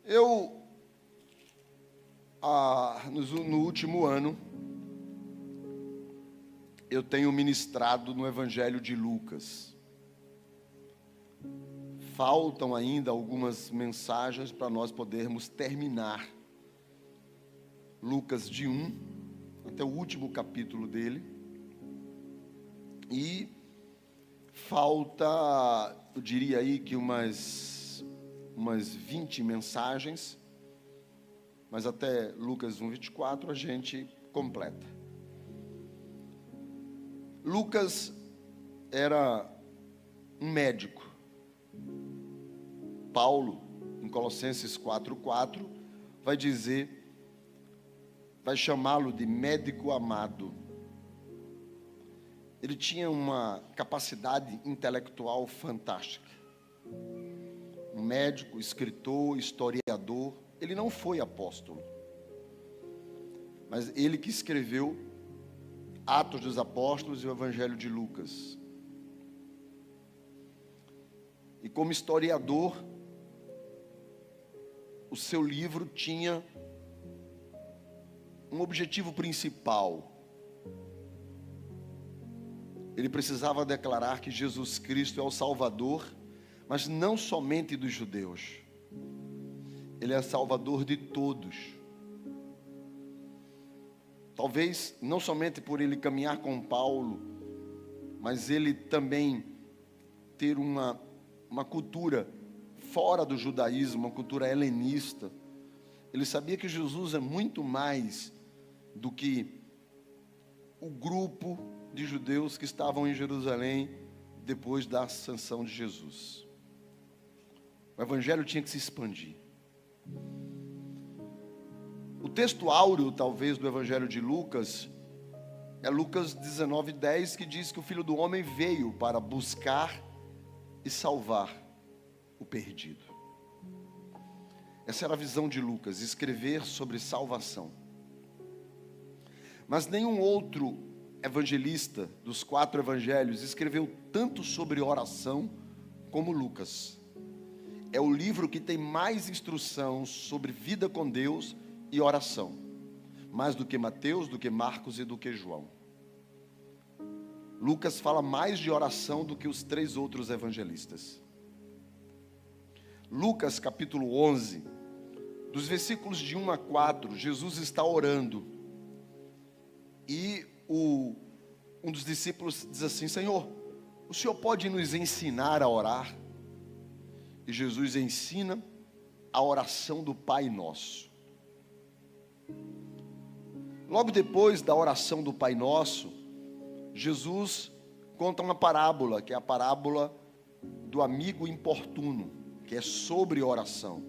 Eu, no último ano, eu tenho ministrado no Evangelho de Lucas. Faltam ainda algumas mensagens para nós podermos terminar Lucas de 1 até o último capítulo dele. E falta, eu diria aí que umas 20 mensagens, mas até Lucas 1:24 a gente completa. Lucas era um médico. Paulo, em Colossenses 4:4, vai chamá-lo de médico amado. Ele tinha uma capacidade intelectual fantástica. Um médico, escritor, historiador. Ele não foi apóstolo, mas ele que escreveu Atos dos Apóstolos e o Evangelho de Lucas. E como historiador, o seu livro tinha um objetivo principal. Ele precisava declarar que Jesus Cristo é o Salvador, mas não somente dos judeus. Ele é Salvador de todos. Talvez não somente por ele caminhar com Paulo, mas ele também ter uma cultura fora do judaísmo, uma cultura helenista. Ele sabia que Jesus é muito mais do que o grupo de judeus que estavam em Jerusalém depois da ascensão de Jesus. O Evangelho tinha que se expandir. O texto áureo, talvez, do Evangelho de Lucas, é Lucas 19:10, que diz que o Filho do Homem veio para buscar e salvar o perdido. Essa era a visão de Lucas, escrever sobre salvação. Mas nenhum outro evangelista dos 4 evangelhos escreveu tanto sobre oração como Lucas. É o livro que tem mais instrução sobre vida com Deus e oração, mais do que Mateus, do que Marcos e do que João. Lucas fala mais de oração do que os 3 outros evangelistas. Lucas capítulo 11, dos versículos de 1 a 4, Jesus está orando. E um dos discípulos diz assim: Senhor, o Senhor pode nos ensinar a orar? E Jesus ensina a oração do Pai Nosso. Logo depois da oração do Pai Nosso, Jesus conta uma parábola, que é a parábola do amigo importuno, que é sobre oração.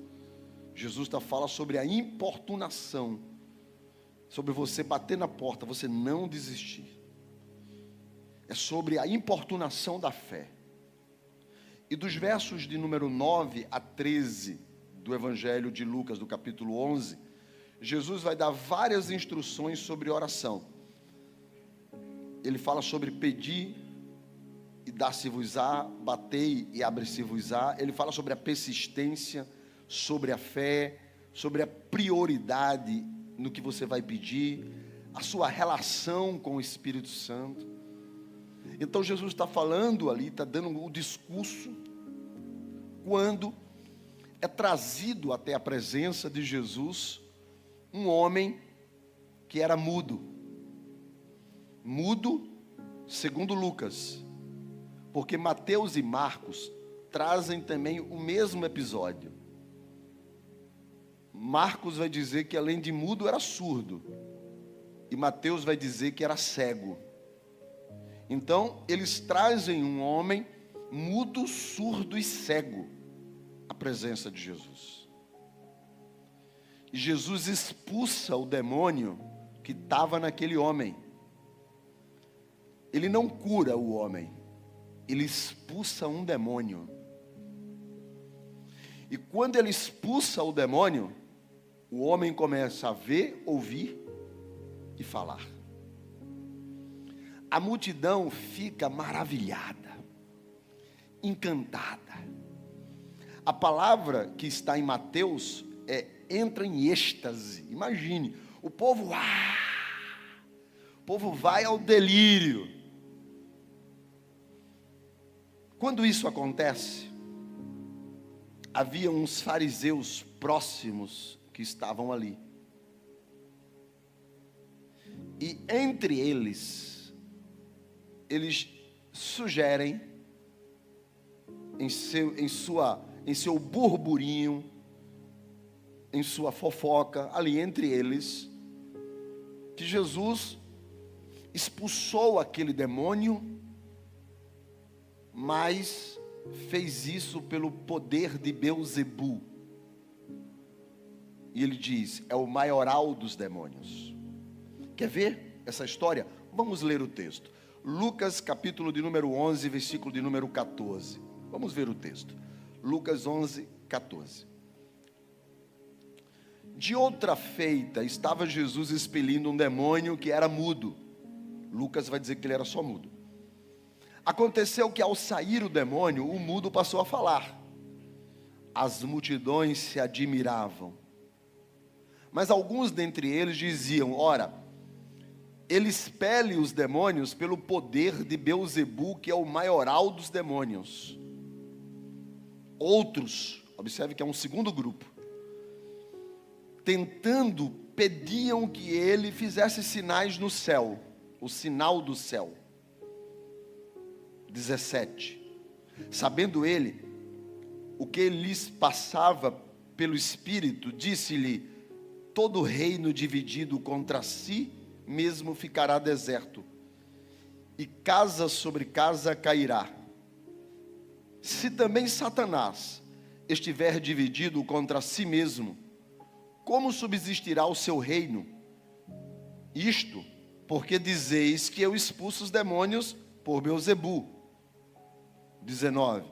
Jesus fala sobre a importunação, sobre você bater na porta, você não desistir. É sobre a importunação da fé. E dos versos de número 9 a 13 do Evangelho de Lucas, do capítulo 11, Jesus vai dar várias instruções sobre oração. Ele fala sobre pedir e dar-se-vos-á, batei e abre-se-vos-á. Ele fala sobre a persistência, sobre a fé, sobre a prioridade no que você vai pedir, a sua relação com o Espírito Santo. Então Jesus está falando ali, está dando o discurso, quando é trazido até a presença de Jesus um homem que era mudo. Mudo, segundo Lucas, porque Mateus e Marcos trazem também o mesmo episódio. Marcos vai dizer que além de mudo era surdo, e Mateus vai dizer que era cego. Então eles trazem um homem mudo, surdo e cego à presença de Jesus. E Jesus expulsa o demônio que estava naquele homem. Ele não cura o homem, ele expulsa um demônio. E quando ele expulsa o demônio, o homem começa a ver, ouvir e falar. A multidão fica maravilhada, encantada. A palavra que está em Mateus entra em êxtase. Imagine, o povo vai ao delírio. Quando isso acontece, havia uns fariseus próximos que estavam ali. E entre eles sugerem, em seu burburinho, em sua fofoca, ali entre eles, que Jesus expulsou aquele demônio, mas fez isso pelo poder de Beelzebu. E ele diz, é o maioral dos demônios. Quer ver essa história? Vamos ler o texto. Lucas capítulo de número 11, versículo de número 14. Vamos ver o texto. Lucas 11, 14. De outra feita, estava Jesus expelindo um demônio que era mudo. Lucas vai dizer que ele era só mudo. Aconteceu que ao sair o demônio, o mudo passou a falar. As multidões se admiravam. Mas alguns dentre eles diziam, ora, ele expele os demônios pelo poder de Beelzebu, que é o maioral dos demônios. Outros, observe que é um segundo grupo, tentando, pediam que ele fizesse sinais no céu, o sinal do céu. 17. Sabendo ele o que lhes passava pelo Espírito, disse-lhe, todo reino dividido contra si mesmo ficará deserto, e casa sobre casa cairá. Se também Satanás estiver dividido contra si mesmo, como subsistirá o seu reino? Isto porque dizeis que eu expulso os demônios por Beelzebu. 19.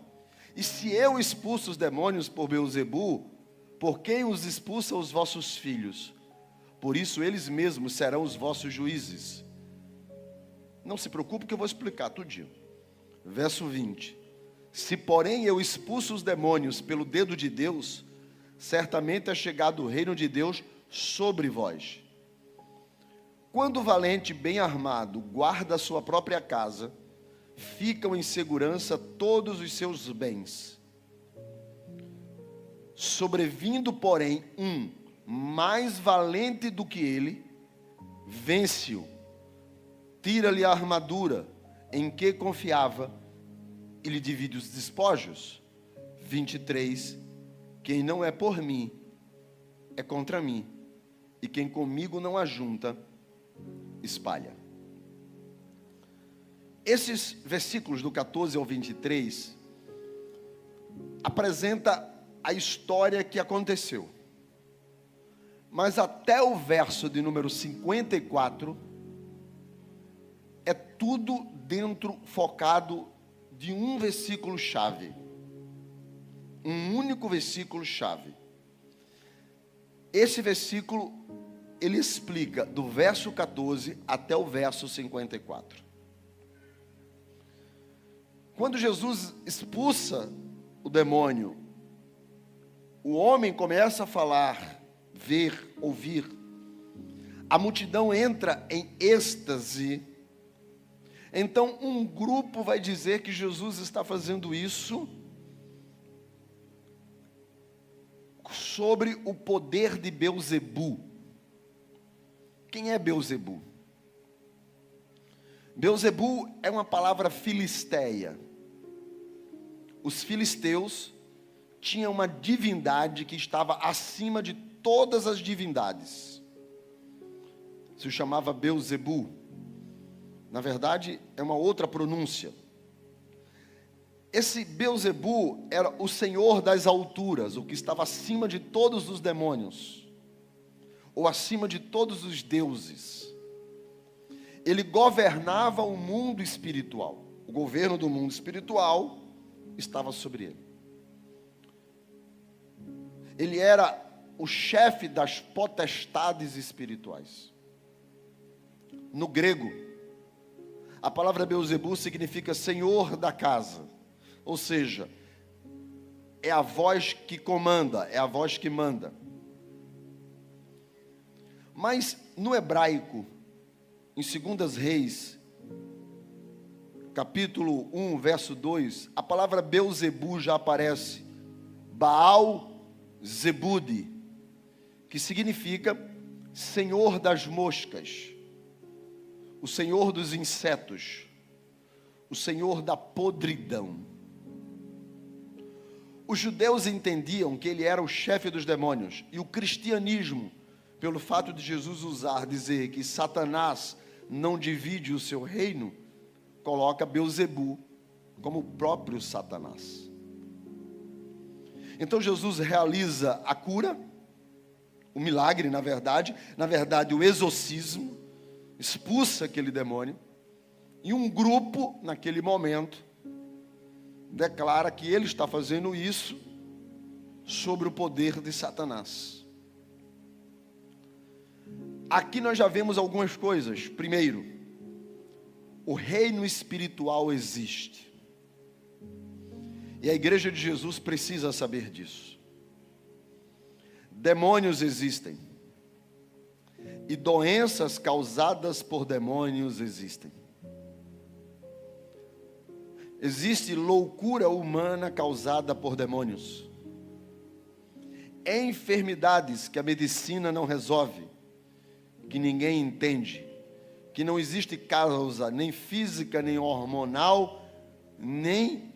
E se eu expulso os demônios por Beelzebu, por quem os expulsa os vossos filhos? Por isso eles mesmos serão os vossos juízes. Não se preocupe que eu vou explicar tudinho. Verso 20. Se porém eu expulso os demônios pelo dedo de Deus, certamente é chegado o reino de Deus sobre vós. Quando o valente bem armado guarda a sua própria casa, ficam em segurança todos os seus bens. Sobrevindo, porém, um mais valente do que ele, vence-o, tira-lhe a armadura em que confiava e lhe divide os despojos. 23. Quem não é por mim, é contra mim, e quem comigo não ajunta, espalha. Esses versículos do 14 ao 23 apresenta a história que aconteceu. Mas até o verso de número 54 é tudo dentro, focado de um versículo chave. Um único versículo chave. Esse versículo, ele explica do verso 14 até o verso 54. Quando Jesus expulsa o demônio, o homem começa a falar, ver, ouvir. A multidão entra em êxtase. Então um grupo vai dizer que Jesus está fazendo isso sobre o poder de Beelzebu. Quem é Beelzebu? Beelzebu é uma palavra filisteia. Os filisteus tinham uma divindade que estava acima de todas as divindades. Se chamava Beelzebu. Na verdade, é uma outra pronúncia. Esse Beelzebu era o senhor das alturas, o que estava acima de todos os demônios, ou acima de todos os deuses. Ele governava o mundo espiritual. O governo do mundo espiritual estava sobre ele. Ele era o chefe das potestades espirituais. No grego, a palavra Beelzebu significa senhor da casa. Ou seja, é a voz que comanda, é a voz que manda. Mas no hebraico, em 2 Reis, capítulo 1, verso 2, a palavra Beuzebu já aparece. Baal Zebude, que significa Senhor das moscas, o Senhor dos insetos, o Senhor da podridão. Os judeus entendiam que ele era o chefe dos demônios, e o cristianismo, pelo fato de Jesus dizer que Satanás não divide o seu reino, coloca Beuzebu como o próprio Satanás. Então Jesus realiza a cura, o milagre, na verdade o exorcismo, expulsa aquele demônio, e um grupo, naquele momento, declara que ele está fazendo isso sobre o poder de Satanás. Aqui nós já vemos algumas coisas. Primeiro, o reino espiritual existe. E a igreja de Jesus precisa saber disso. Demônios existem. E doenças causadas por demônios existem. Existe loucura humana causada por demônios. Enfermidades que a medicina não resolve, que ninguém entende, que não existe causa nem física, nem hormonal, nem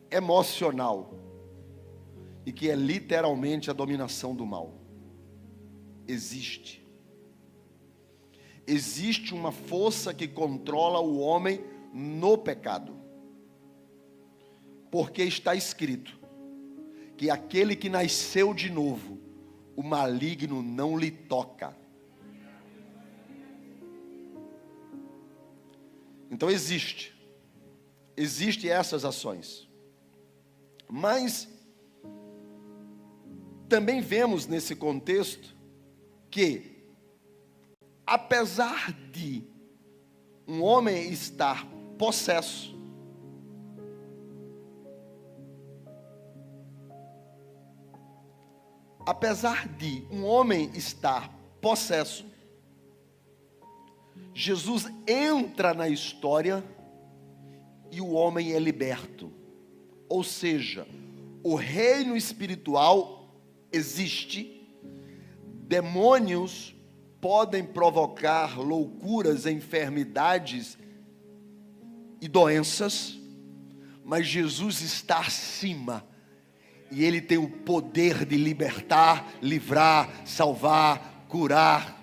emocional, e que é literalmente a dominação do mal. Existe uma força que controla o homem no pecado, porque está escrito que aquele que nasceu de novo, o maligno não lhe toca. Então existe essas ações. Mas também vemos nesse contexto que, apesar de um homem estar possesso, Jesus entra na história e o homem é liberto. Ou seja, o reino espiritual existe, demônios podem provocar loucuras, enfermidades e doenças, mas Jesus está acima, e Ele tem o poder de libertar, livrar, salvar, curar.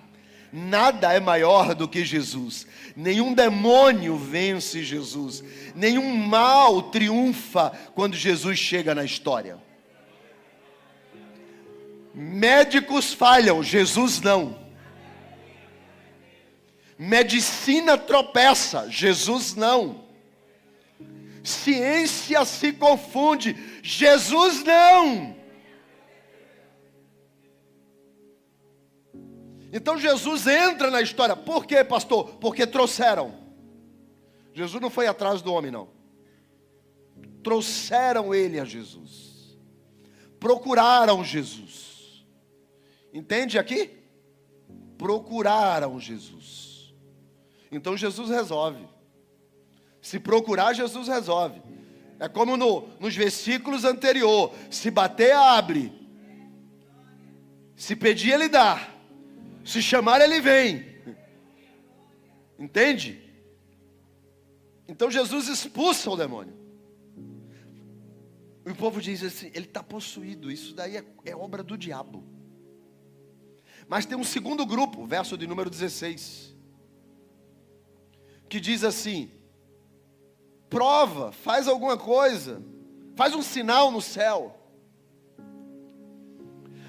Nada é maior do que Jesus. Nenhum demônio vence Jesus. Nenhum mal triunfa quando Jesus chega na história. Médicos falham, Jesus não. Medicina tropeça, Jesus não. Ciência se confunde, Jesus não. Então Jesus entra na história. Por quê, pastor? Porque trouxeram. Jesus não foi atrás do homem, não. Trouxeram ele a Jesus. Procuraram Jesus. Entende aqui? Procuraram Jesus. Então Jesus resolve. Se procurar, Jesus resolve. É como nos versículos anteriores. Se bater, abre. Se pedir, ele dá. Se chamar, ele vem. Entende? Então Jesus expulsa o demônio. E o povo diz assim: ele está possuído. Isso daí é obra do diabo. Mas tem um segundo grupo, verso de número 16, que diz assim: prova, faz alguma coisa, faz um sinal no céu,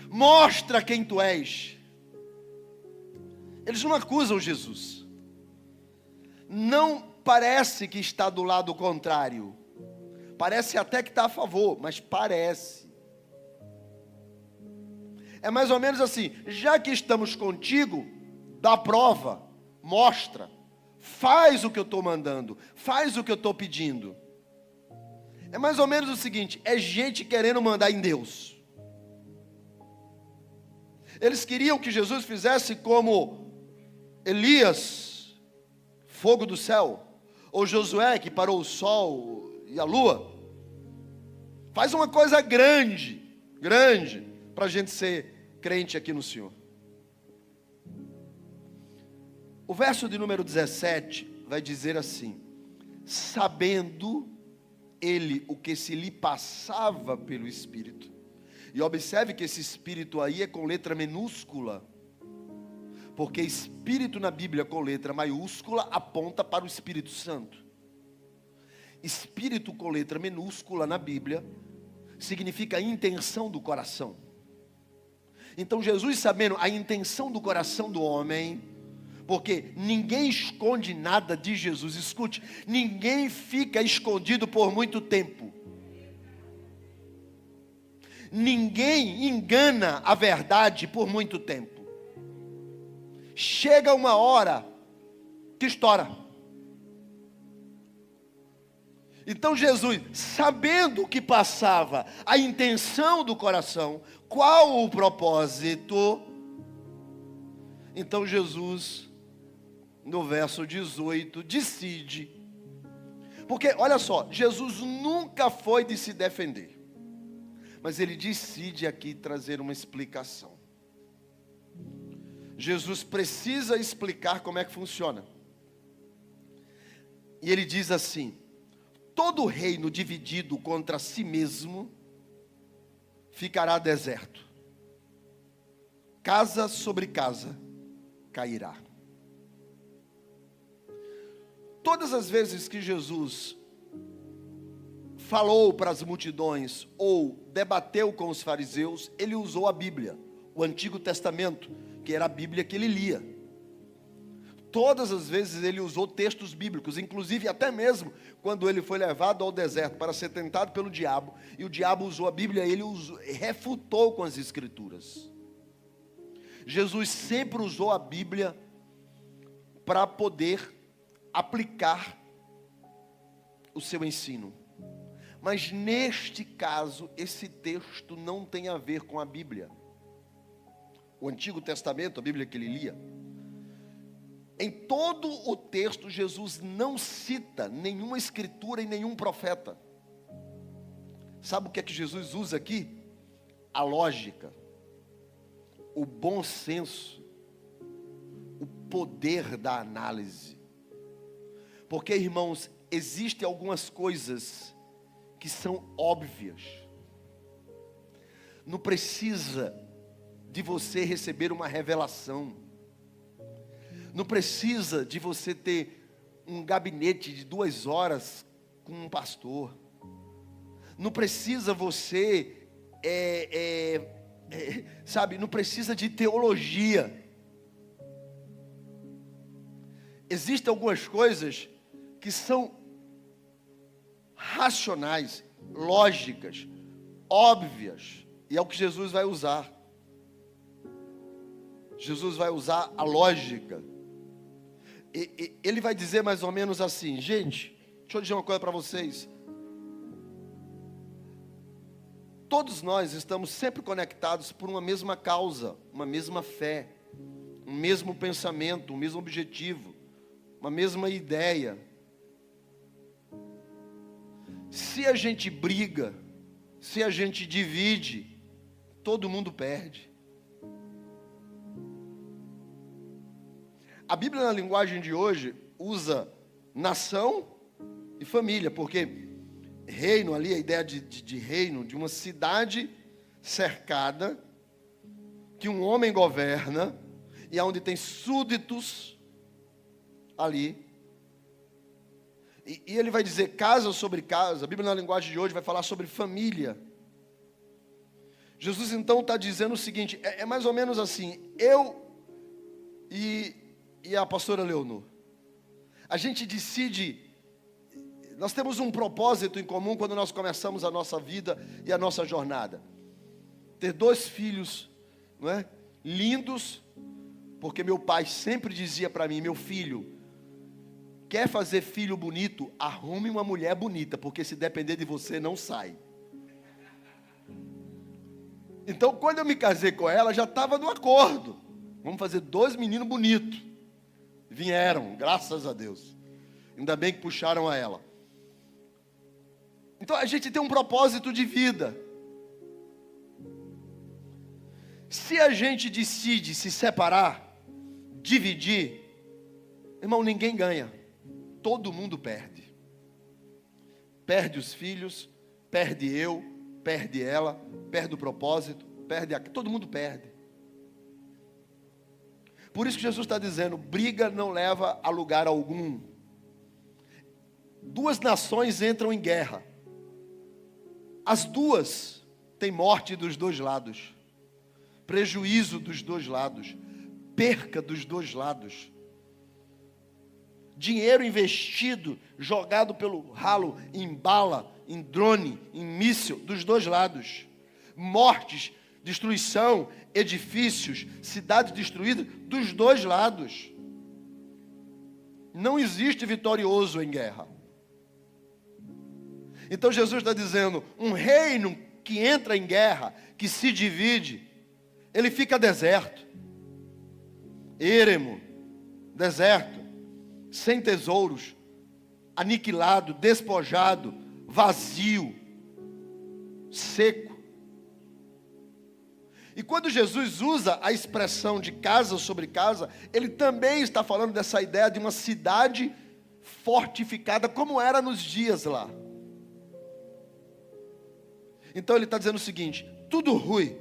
mostra quem tu és. Eles não acusam Jesus. Não parece que está do lado contrário. Parece até que está a favor, mas parece. É mais ou menos assim: já que estamos contigo, dá prova, mostra, faz o que eu estou mandando, faz o que eu estou pedindo. É mais ou menos o seguinte: é gente querendo mandar em Deus. Eles queriam que Jesus fizesse como Elias, fogo do céu, ou Josué, que parou o sol e a lua. Faz uma coisa grande, para a gente ser crente aqui no Senhor. O verso de número 17 vai dizer assim: sabendo ele o que se lhe passava pelo Espírito. E observe que esse Espírito aí é com letra minúscula, porque Espírito na Bíblia com letra maiúscula aponta para o Espírito Santo. Espírito com letra minúscula na Bíblia significa a intenção do coração. Então Jesus, sabendo a intenção do coração do homem, porque ninguém esconde nada de Jesus, escute, ninguém fica escondido por muito tempo. Ninguém engana a verdade por muito tempo. Chega uma hora que estoura. Então Jesus, sabendo o que passava, a intenção do coração, qual o propósito, então Jesus, no verso 18, decide. Porque, olha só, Jesus nunca foi de se defender, mas ele decide aqui trazer uma explicação. Jesus precisa explicar como é que funciona. E ele diz assim: todo reino dividido contra si mesmo ficará deserto. Casa sobre casa cairá. Todas as vezes que Jesus falou para as multidões ou debateu com os fariseus, ele usou a Bíblia, o Antigo Testamento, que era a Bíblia que ele lia. Todas as vezes ele usou textos bíblicos, inclusive até mesmo quando ele foi levado ao deserto para ser tentado pelo diabo, e o diabo usou a Bíblia, ele refutou com as Escrituras. Jesus sempre usou a Bíblia para poder aplicar o seu ensino. Mas neste caso, esse texto não tem a ver com a Bíblia. O Antigo Testamento, a Bíblia que ele lia, em todo o texto, Jesus não cita nenhuma escritura e nenhum profeta. Sabe o que é que Jesus usa aqui? A lógica, o bom senso, o poder da análise. Porque, irmãos, existem algumas coisas que são óbvias. Não precisa de você receber uma revelação. Não precisa de você ter um gabinete de 2 horas com um pastor. Não precisa você, sabe, não precisa de teologia. Existem algumas coisas que são racionais, lógicas, óbvias, e é o que Jesus vai usar. Jesus vai usar a lógica. Ele vai dizer mais ou menos assim: gente, deixa eu dizer uma coisa para vocês. Todos nós estamos sempre conectados por uma mesma causa, uma mesma fé, um mesmo pensamento, um mesmo objetivo, uma mesma ideia. Se a gente briga, se a gente divide, todo mundo perde. A Bíblia, na linguagem de hoje, usa nação e família, porque reino ali, a ideia de reino, de uma cidade cercada, que um homem governa, e onde tem súditos ali. E ele vai dizer casa sobre casa. A Bíblia, na linguagem de hoje, vai falar sobre família. Jesus, então, está dizendo o seguinte, é mais ou menos assim: eu e a pastora Leonor, a gente decide, nós temos um propósito em comum quando nós começamos a nossa vida e a nossa jornada. Ter 2 filhos, não é? Lindos, porque meu pai sempre dizia para mim: meu filho, quer fazer filho bonito? Arrume uma mulher bonita, porque se depender de você, não sai. Então, quando eu me casei com ela, já estava no acordo. Vamos fazer 2 meninos bonitos. Vieram, graças a Deus. Ainda bem que puxaram a ela. Então, a gente tem um propósito de vida. Se a gente decide se separar, dividir, irmão, ninguém ganha. Todo mundo perde. Perde os filhos, perde eu, perde ela, perde o propósito, todo mundo perde. Por isso que Jesus está dizendo, briga não leva a lugar algum. 2 nações entram em guerra. As 2 têm morte dos 2 lados, prejuízo dos 2 lados, perca dos 2 lados. Dinheiro investido, jogado pelo ralo em bala, em drone, em míssil, dos 2 lados. Mortes, destruição, edifícios, cidades destruídas, dos 2 lados. Não existe vitorioso em guerra. Então Jesus está dizendo, um reino que entra em guerra, que se divide, ele fica deserto. Éremo, deserto, sem tesouros, aniquilado, despojado, vazio, seco. E quando Jesus usa a expressão de casa sobre casa, ele também está falando dessa ideia de uma cidade fortificada, como era nos dias lá. Então ele está dizendo o seguinte, tudo rui,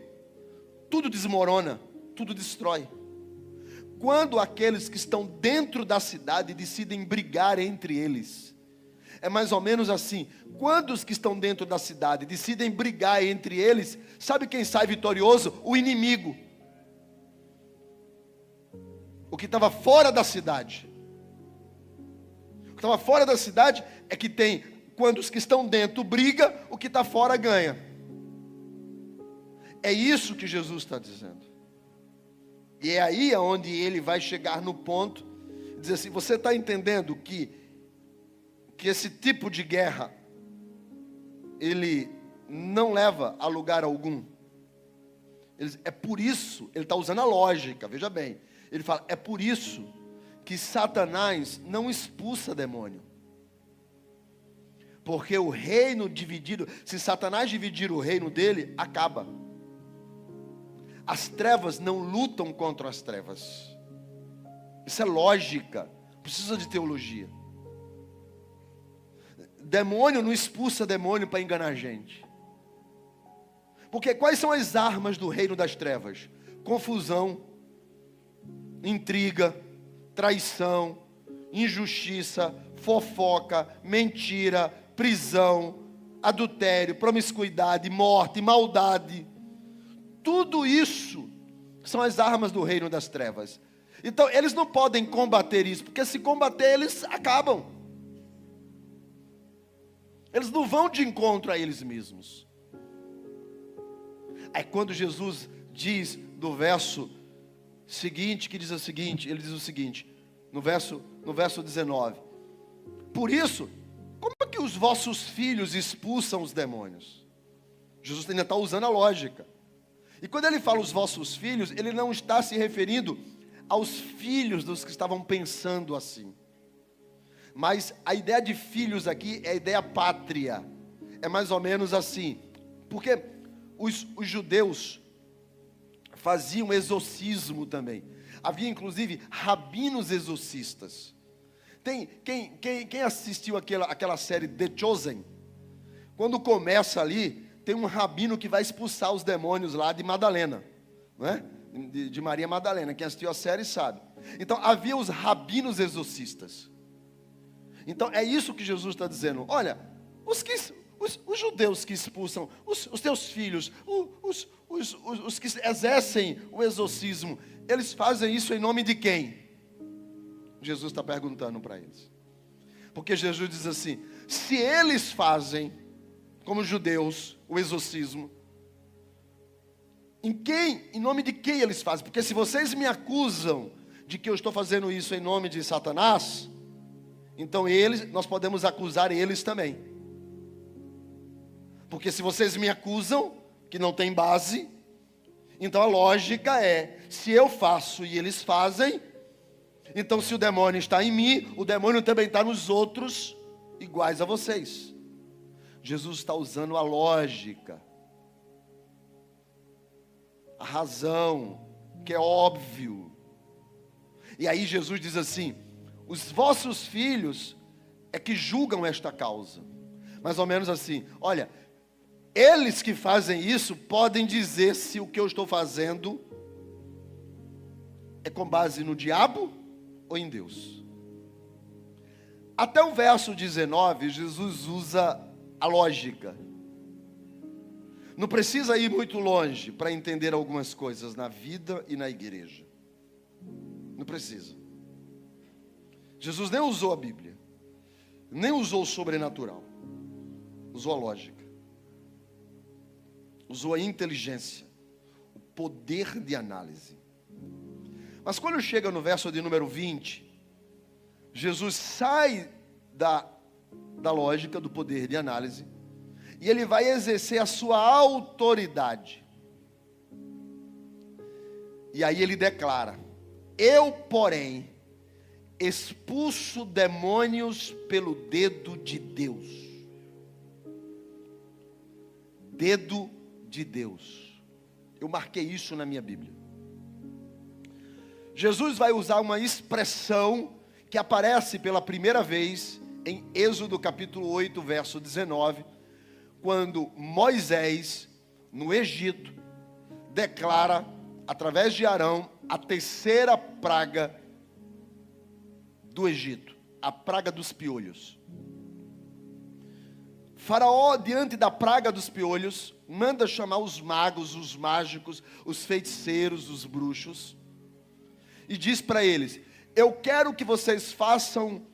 tudo desmorona, tudo destrói. Quando aqueles que estão dentro da cidade decidem brigar entre eles, é mais ou menos assim, quando os que estão dentro da cidade decidem brigar entre eles, sabe quem sai vitorioso? O inimigo. O que estava fora da cidade. O que estava fora da cidade é que tem, quando os que estão dentro brigam, o que está fora ganha. É isso que Jesus está dizendo. E é aí onde ele vai chegar no ponto, dizer assim, você está entendendo que esse tipo de guerra, ele não leva a lugar algum. É por isso, ele está usando a lógica, veja bem. Ele fala, é por isso que Satanás não expulsa demônio. Porque o reino dividido, se Satanás dividir o reino dele, acaba. As trevas não lutam contra as trevas. Isso é lógica, precisa de teologia. Demônio não expulsa demônio para enganar a gente. Porque quais são as armas do reino das trevas? Confusão, intriga, traição, injustiça, fofoca, mentira, prisão, adultério, promiscuidade, morte, maldade. Tudo isso são as armas do reino das trevas. Então eles não podem combater isso, porque se combater eles acabam. Eles não vão de encontro a eles mesmos. Aí quando Jesus diz do verso seguinte, que diz o seguinte, ele diz o seguinte, no verso 19. Por isso, como é que os vossos filhos expulsam os demônios? Jesus ainda está usando a lógica. E quando ele fala os vossos filhos, ele não está se referindo aos filhos dos que estavam pensando assim. Mas a ideia de filhos aqui é a ideia pátria. É mais ou menos assim. Porque os judeus faziam exorcismo também. Havia inclusive rabinos exorcistas. Quem assistiu aquela série The Chosen? Quando começa ali, tem um rabino que vai expulsar os demônios lá de Madalena, não é? De Maria Madalena. Quem assistiu a série sabe. Então havia os rabinos exorcistas. Então é isso que Jesus está dizendo. Olha, os judeus que expulsam os teus filhos, os que exercem o exorcismo, eles fazem isso em nome de quem? Jesus está perguntando para eles. Porque Jesus diz assim, se eles fazem, como judeus, o exorcismo, em nome de quem eles fazem? Porque se vocês me acusam de que eu estou fazendo isso em nome de Satanás, então nós podemos acusar eles também. Porque se vocês me acusam, que não tem base, Então a lógica é, se eu faço e eles fazem, então se o demônio está em mim, o demônio também está nos outros, iguais a vocês. Jesus está usando a lógica, a razão, que é óbvio. E aí Jesus diz assim: os vossos filhos é que julgam esta causa. Mais ou menos assim, olha, eles que fazem isso podem dizer se o que eu estou fazendo é com base no diabo ou em Deus. Até o verso 19, Jesus usa a lógica. Não precisa ir muito longe para entender algumas coisas na vida e na igreja. Não precisa. Jesus nem usou a Bíblia, nem usou o sobrenatural. Usou a lógica. Usou a inteligência, o poder de análise. Mas quando chega no verso de número 20, Jesus sai da lógica, do poder de análise, e ele vai exercer a sua autoridade. E aí ele declara: eu, porém, expulso demônios pelo dedo de Deus. Dedo de Deus. Eu marquei isso na minha Bíblia. Jesus vai usar uma expressão que aparece pela primeira vez em Êxodo capítulo 8, verso 19, quando Moisés, no Egito, declara, através de Arão, a terceira praga do Egito, a praga dos piolhos. Faraó, diante da praga dos piolhos, manda chamar os magos, os mágicos, os feiticeiros, os bruxos, e diz para eles: eu quero que vocês façam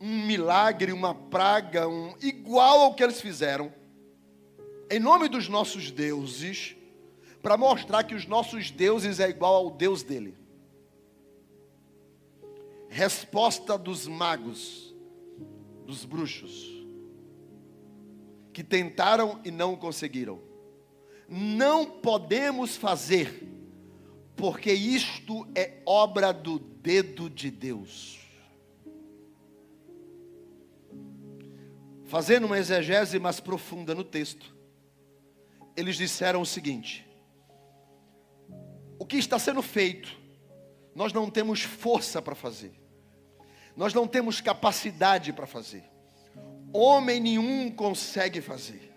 um milagre, uma praga, igual ao que eles fizeram, em nome dos nossos deuses, para mostrar que os nossos deuses é igual ao Deus dele. Resposta dos magos, dos bruxos, que tentaram e não conseguiram: não podemos fazer, porque isto é obra do dedo de Deus. Fazendo uma exegese mais profunda no texto, eles disseram o seguinte: o que está sendo feito, nós não temos força para fazer, nós não temos capacidade para fazer, homem nenhum consegue fazer,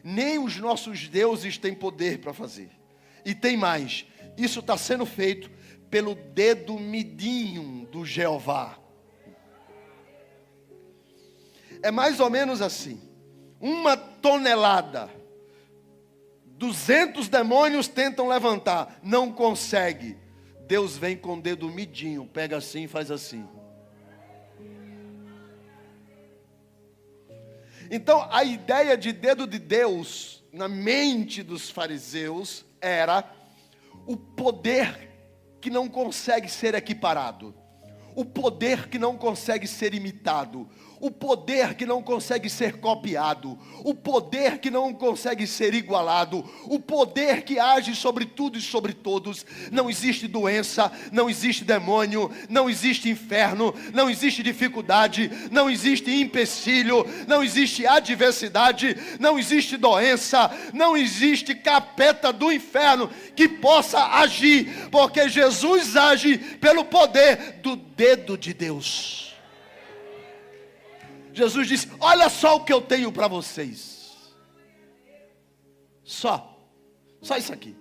nem os nossos deuses têm poder para fazer. E tem mais, isso está sendo feito pelo dedo midinho do Jeová. É mais ou menos assim: 1 tonelada, 200 demônios tentam levantar, não consegue. Deus vem com o dedo midinho, pega assim e faz assim. Então a ideia de dedo de Deus na mente dos fariseus era o poder que não consegue ser equiparado, o poder que não consegue ser imitado, o poder que não consegue ser copiado, o poder que não consegue ser igualado, o poder que age sobre tudo e sobre todos. Não existe doença, não existe demônio, não existe inferno, não existe dificuldade, não existe empecilho, não existe adversidade, não existe doença, não existe capeta do inferno que possa agir, porque Jesus age pelo poder do dedo de Deus. Jesus disse: olha só o que eu tenho para vocês. Só isso aqui.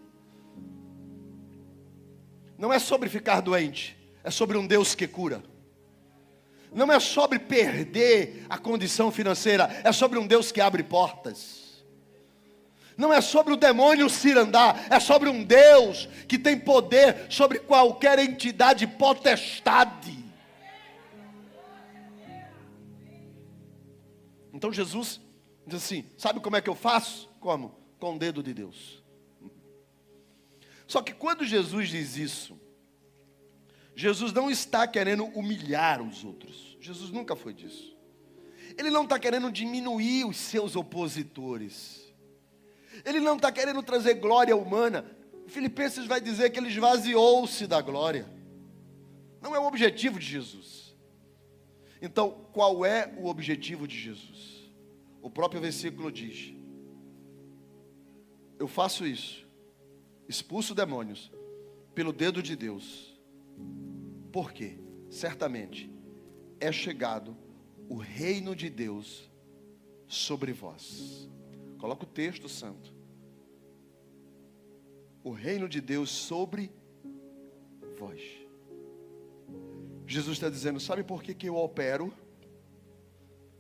Não é sobre ficar doente, é sobre um Deus que cura. Não é sobre perder a condição financeira, é sobre um Deus que abre portas. Não é sobre o demônio cirandar, é sobre um Deus que tem poder sobre qualquer entidade potestade. Então Jesus diz assim: sabe como é que eu faço? Como? Com o dedo de Deus. Só que quando Jesus diz isso, Jesus não está querendo humilhar os outros. Jesus nunca foi disso. Ele não está querendo diminuir os seus opositores. Ele não está querendo trazer glória humana. Filipenses vai dizer que ele esvaziou-se da glória. Não é o objetivo de Jesus. Então, qual é o objetivo de Jesus? O próprio versículo diz: eu faço isso, expulso demônios, pelo dedo de Deus. Por quê? Certamente é chegado o reino de Deus sobre vós. Coloca o texto santo. O reino de Deus sobre vós. Jesus está dizendo: sabe por que que eu opero?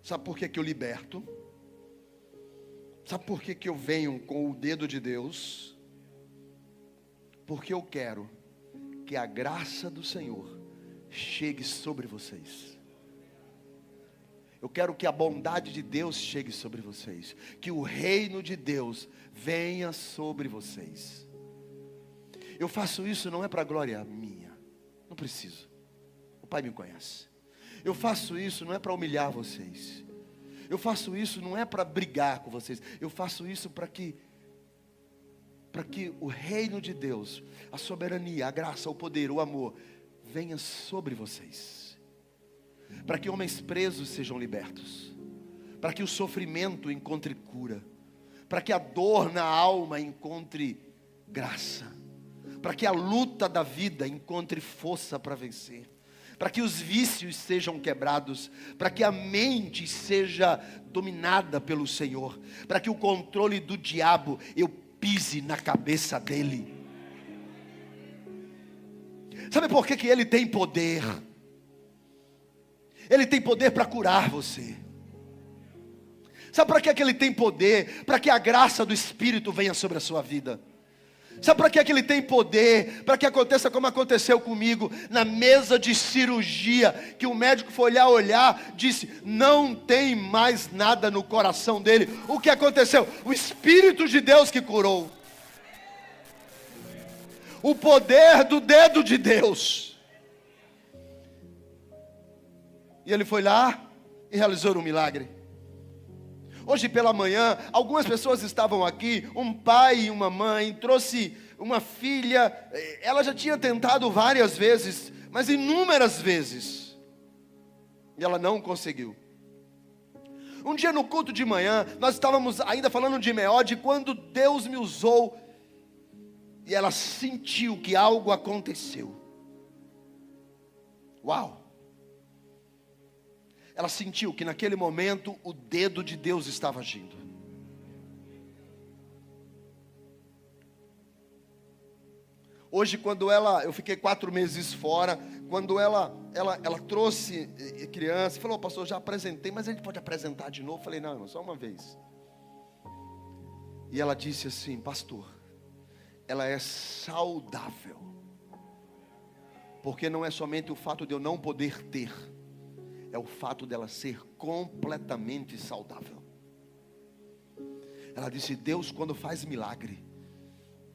Sabe por que que eu liberto? Sabe por que que eu venho com o dedo de Deus? Porque eu quero que a graça do Senhor chegue sobre vocês. Eu quero que a bondade de Deus chegue sobre vocês. Que o reino de Deus venha sobre vocês. Eu faço isso não é para glória minha. Não preciso. O Pai me conhece. Eu faço isso não é para humilhar vocês. Eu faço isso não é para brigar com vocês. Eu faço isso para que o reino de Deus, a soberania, a graça, o poder, o amor, venha sobre vocês. Para que homens presos sejam libertos. Para que o sofrimento encontre cura. Para que a dor na alma encontre graça. Para que a luta da vida encontre força para vencer. Para que os vícios sejam quebrados. Para que a mente seja dominada pelo Senhor. Para que o controle do diabo, eu pise na cabeça dele. Sabe por que que ele tem poder? Ele tem poder para curar você. Sabe para que ele tem poder? Para que a graça do Espírito venha sobre a sua vida. Sabe para que ele tem poder? Para que aconteça como aconteceu comigo na mesa de cirurgia, que o médico foi olhar, disse: não tem mais nada no coração dele. O que aconteceu? O Espírito de Deus que curou. O poder do dedo de Deus. E ele foi lá e realizou um milagre. Hoje pela manhã, algumas pessoas estavam aqui, um pai e uma mãe, trouxe uma filha. Ela já tinha tentado várias vezes, mas inúmeras vezes, e ela não conseguiu. Um dia no culto de manhã, nós estávamos ainda falando de Meode, quando Deus me usou, e ela sentiu que algo aconteceu. Uau! Ela sentiu que naquele momento o dedo de Deus estava agindo. Hoje quando eu fiquei 4 meses fora, quando ela trouxe criança, falou: pastor, já apresentei, mas a gente pode apresentar de novo? Eu falei: não, irmão, só uma vez. E ela disse assim: pastor, ela é saudável. Porque não é somente o fato de eu não poder ter, é o fato dela ser completamente saudável. Ela disse: Deus, quando faz milagre,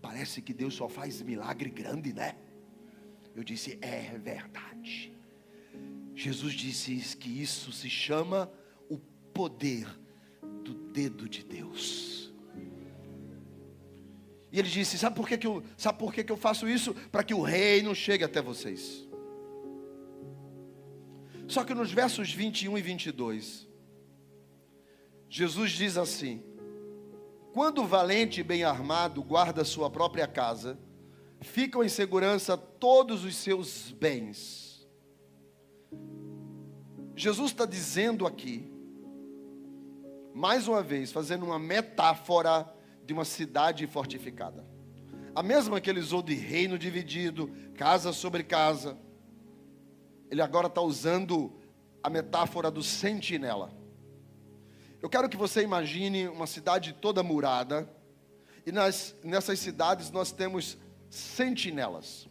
parece que Deus só faz milagre grande, né? Eu disse: é verdade. Jesus disse que isso se chama o poder do dedo de Deus. E ele disse: sabe por que eu faço isso? Para que o reino chegue até vocês. Só que nos versos 21 e 22, Jesus diz assim: quando o valente bem armado guarda sua própria casa, ficam em segurança todos os seus bens. Jesus está dizendo aqui, mais uma vez, fazendo uma metáfora de uma cidade fortificada. A mesma que ele usou de reino dividido, casa sobre casa. Ele agora está usando a metáfora do sentinela. Eu quero que você imagine uma cidade toda murada. E nessas cidades nós temos sentinelas.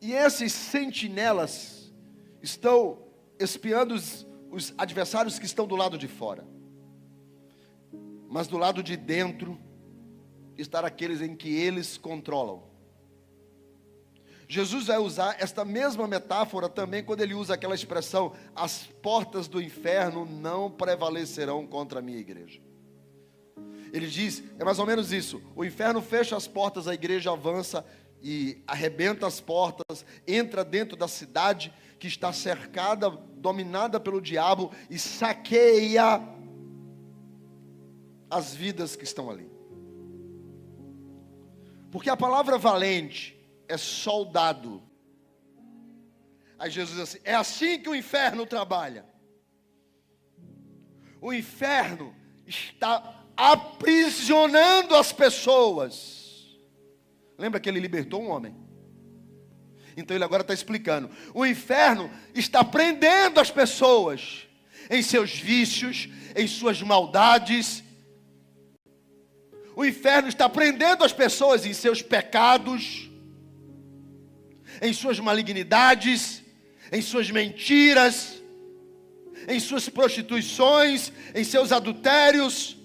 E esses sentinelas estão espiando os adversários que estão do lado de fora. Mas do lado de dentro estão aqueles em que eles controlam. Jesus vai usar esta mesma metáfora também quando ele usa aquela expressão: as portas do inferno não prevalecerão contra a minha igreja. Ele diz, é mais ou menos isso: o inferno fecha as portas, a igreja avança e arrebenta as portas, entra dentro da cidade que está cercada, dominada pelo diabo, e saqueia as vidas que estão ali. Porque a palavra valente é soldado. Aí Jesus diz assim: é assim que o inferno trabalha. O inferno está aprisionando as pessoas. Lembra que ele libertou um homem? Então ele agora está explicando. O inferno está prendendo as pessoas em seus vícios, em suas maldades. O inferno está prendendo as pessoas em seus pecados, em suas malignidades, em suas mentiras, em suas prostituições, em seus adultérios,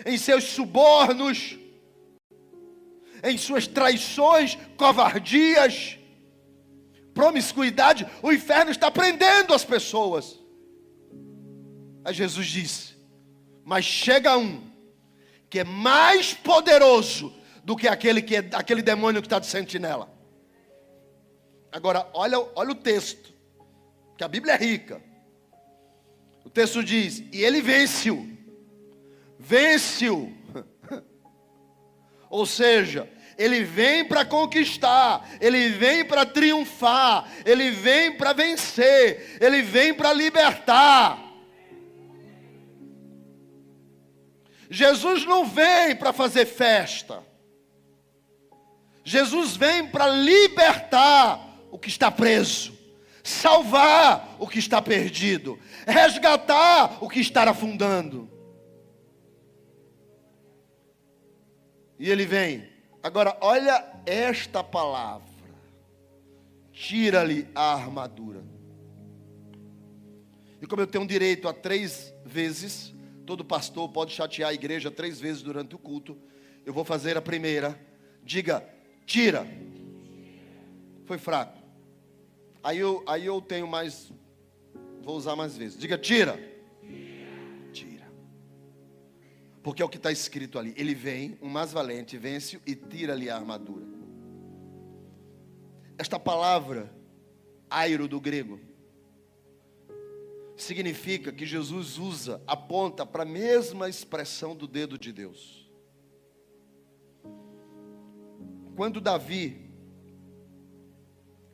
em seus subornos, em suas traições, covardias, promiscuidade. O inferno está prendendo as pessoas. Aí Jesus disse: mas chega um que é mais poderoso do que aquele demônio que está de sentinela. Agora, olha o texto, que a Bíblia é rica. O texto diz: e ele venceu. Ou seja, ele vem para conquistar, ele vem para triunfar, ele vem para vencer, ele vem para libertar. Jesus não vem para fazer festa. Jesus vem para libertar o que está preso, salvar o que está perdido, resgatar o que está afundando. E ele vem. Agora olha esta palavra: tira-lhe a armadura. E como eu tenho direito a 3 vezes, todo pastor pode chatear a igreja 3 vezes durante o culto, eu vou fazer a primeira. Diga: tira. Foi fraco. Aí eu tenho mais, vou usar mais vezes. Diga: tira. Tira. Porque é o que está escrito ali. Ele vem, um mais valente, vence e tira-lhe a armadura. Esta palavra, airo do grego, significa que Jesus aponta para a mesma expressão do dedo de Deus. Quando Davi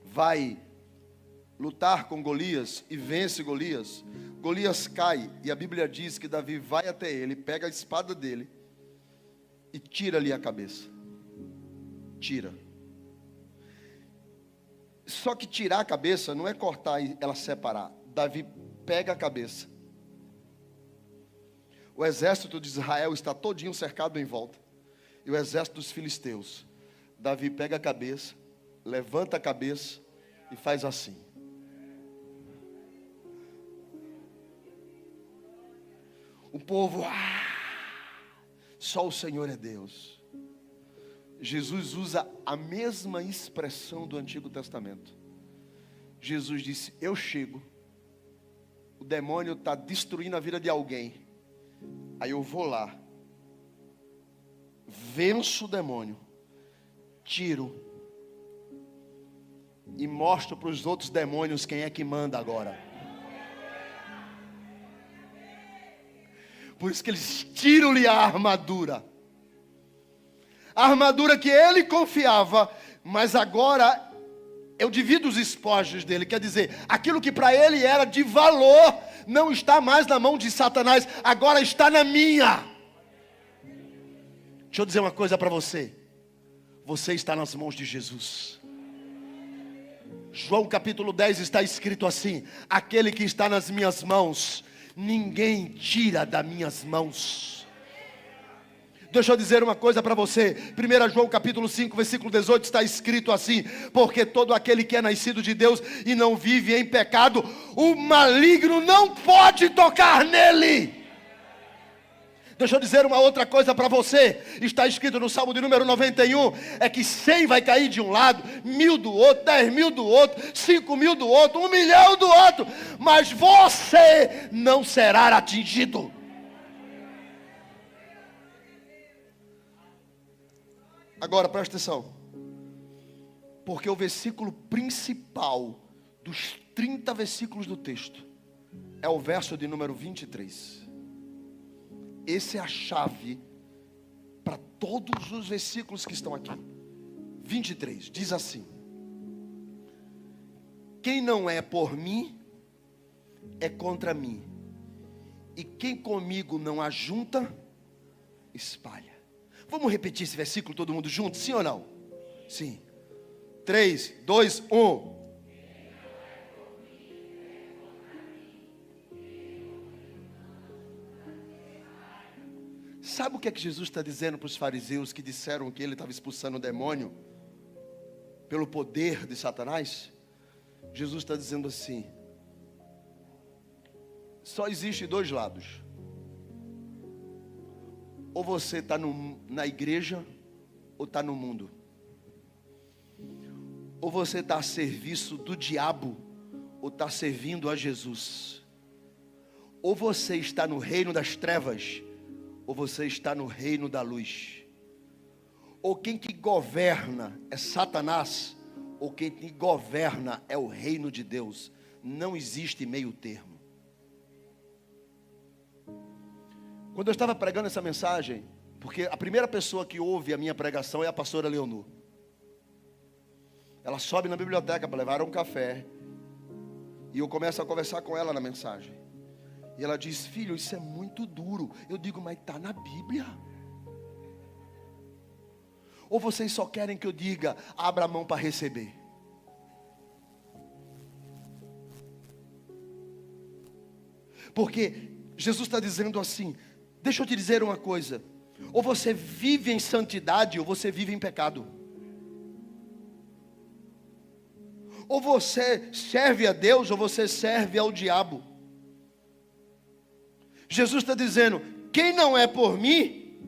vai lutar com Golias e vence Golias, Golias cai e a Bíblia diz que Davi vai até ele, pega a espada dele e tira-lhe a cabeça. Tira. Só que tirar a cabeça não é cortar e ela separar. Davi pega a cabeça. O exército de Israel está todinho cercado em volta. E o exército dos filisteus. Davi pega a cabeça, levanta a cabeça e faz assim. O povo, só o Senhor é Deus. Jesus usa a mesma expressão do Antigo Testamento. Jesus disse: eu chego. O demônio está destruindo a vida de alguém. Aí eu vou lá, venço o demônio, tiro e mostro para os outros demônios quem é que manda agora. Por isso que eles tiram-lhe a armadura. A armadura que ele confiava, mas agora eu divido os espojos dele. Quer dizer, aquilo que para ele era de valor, não está mais na mão de Satanás, agora está na minha. Deixa eu dizer uma coisa para você. Você está nas mãos de Jesus. João capítulo 10 está escrito assim: aquele que está nas minhas mãos, ninguém tira das minhas mãos. Deixa eu dizer uma coisa para você. 1 João capítulo 5, versículo 18 está escrito assim: porque todo aquele que é nascido de Deus e não vive em pecado, o maligno não pode tocar nele. Deixa eu dizer uma outra coisa para você. Está escrito no Salmo de número 91, é que 100 vai cair de um lado, 1000 do outro, 10.000 do outro, 5.000 do outro, 1 milhão do outro, mas você não será atingido. Agora presta atenção. Porque o versículo principal dos 30 versículos do texto é o verso de número 23. Esse é a chave para todos os versículos que estão aqui. 23, diz assim: quem não é por mim, é contra mim. E quem comigo não ajunta, espalha. Vamos repetir esse versículo todo mundo junto, sim ou não? Sim. 3, 2, 1. Sabe o que é que Jesus está dizendo para os fariseus que disseram que ele estava expulsando o demônio pelo poder de Satanás? Jesus está dizendo assim: só existe dois lados. Ou você está na igreja, ou está no mundo. Ou você está a serviço do diabo, ou está servindo a Jesus. Ou você está no reino das trevas, ou você está no reino da luz. Ou quem que governa é Satanás, ou quem que governa é o reino de Deus. Não existe meio termo. Quando eu estava pregando essa mensagem, porque a primeira pessoa que ouve a minha pregação é a pastora Leonor. Ela sobe na biblioteca para levar um café, e eu começo a conversar com ela na mensagem. E ela diz: filho, isso é muito duro. Eu digo: mas está na Bíblia. Ou vocês só querem que eu diga: abra a mão para receber? Porque Jesus está dizendo assim: deixa eu te dizer uma coisa, ou você vive em santidade, ou você vive em pecado. Ou você serve a Deus, ou você serve ao diabo. Jesus está dizendo: quem não é por mim,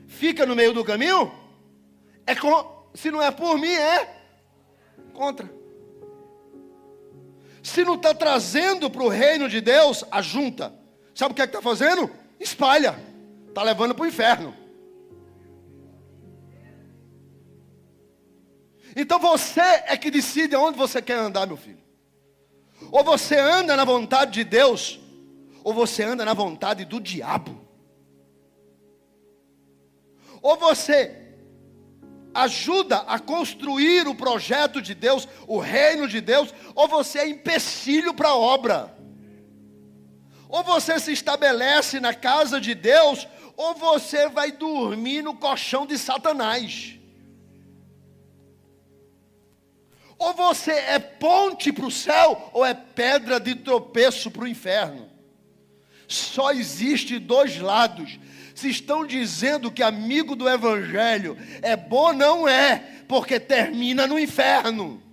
fica no meio do caminho. Se não é por mim, é contra. Se não está trazendo para o reino de Deus, ajunta. Sabe o que é que está fazendo? Espalha. Está levando para o inferno. Então você é que decide aonde você quer andar, meu filho. Ou você anda na vontade de Deus, ou você anda na vontade do diabo. Ou você ajuda a construir o projeto de Deus, o reino de Deus, ou você é empecilho para a obra. Ou você se estabelece na casa de Deus, ou você vai dormir no colchão de Satanás. Ou você é ponte para o céu, ou é pedra de tropeço para o inferno. Só existe dois lados. Se estão dizendo que amigo do evangelho é bom, não é, porque termina no inferno.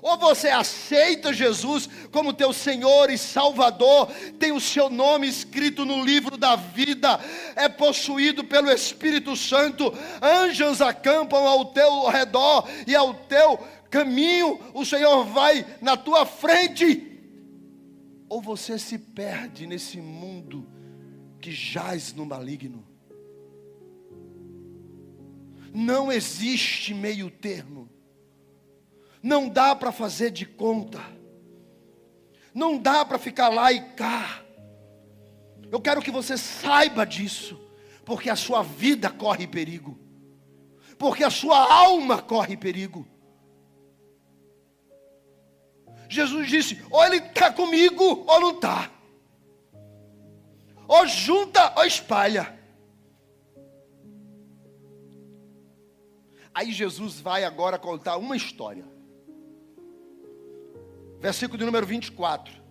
Ou você aceita Jesus como teu Senhor e Salvador, tem o seu nome escrito no livro da vida, é possuído pelo Espírito Santo, anjos acampam ao teu redor e ao teu caminho, o Senhor vai na tua frente. Ou você se perde nesse mundo que jaz no maligno. Não existe meio termo. Não dá para fazer de conta. Não dá para ficar lá e cá. Eu quero que você saiba disso, porque a sua vida corre perigo, porque a sua alma corre perigo. Jesus disse: ou ele está comigo, ou não está. Ou junta, ou espalha. Aí Jesus vai agora contar uma história. Versículo de número 24.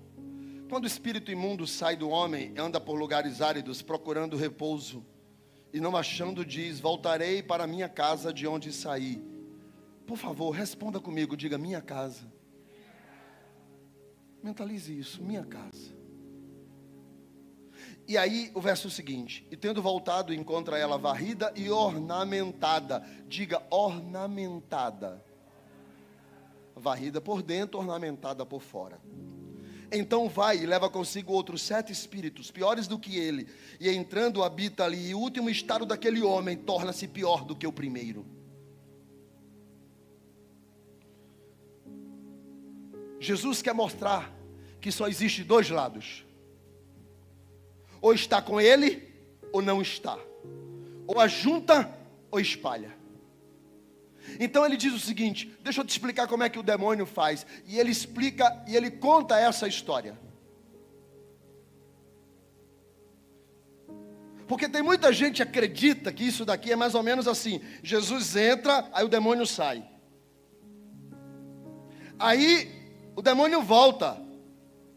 Quando o espírito imundo sai do homem, anda por lugares áridos, procurando repouso, e não achando, diz: voltarei para minha casa de onde saí. Por favor, responda comigo, diga: minha casa. Mentalize isso, minha casa. E aí o verso seguinte: e tendo voltado, encontra ela varrida e ornamentada. Diga: ornamentada. Varrida por dentro, ornamentada por fora. Então vai e leva consigo outros 7 espíritos, piores do que ele, e entrando habita ali, e o último estado daquele homem torna-se pior do que o primeiro. Jesus quer mostrar que só existe 2 lados. Ou está com ele, ou não está. Ou ajunta, ou espalha. Então ele diz o seguinte, deixa eu te explicar como é que o demônio faz. E ele explica, e ele conta essa história. Porque tem muita gente que acredita que isso daqui é mais ou menos assim. Jesus entra, aí o demônio sai. Aí o demônio volta.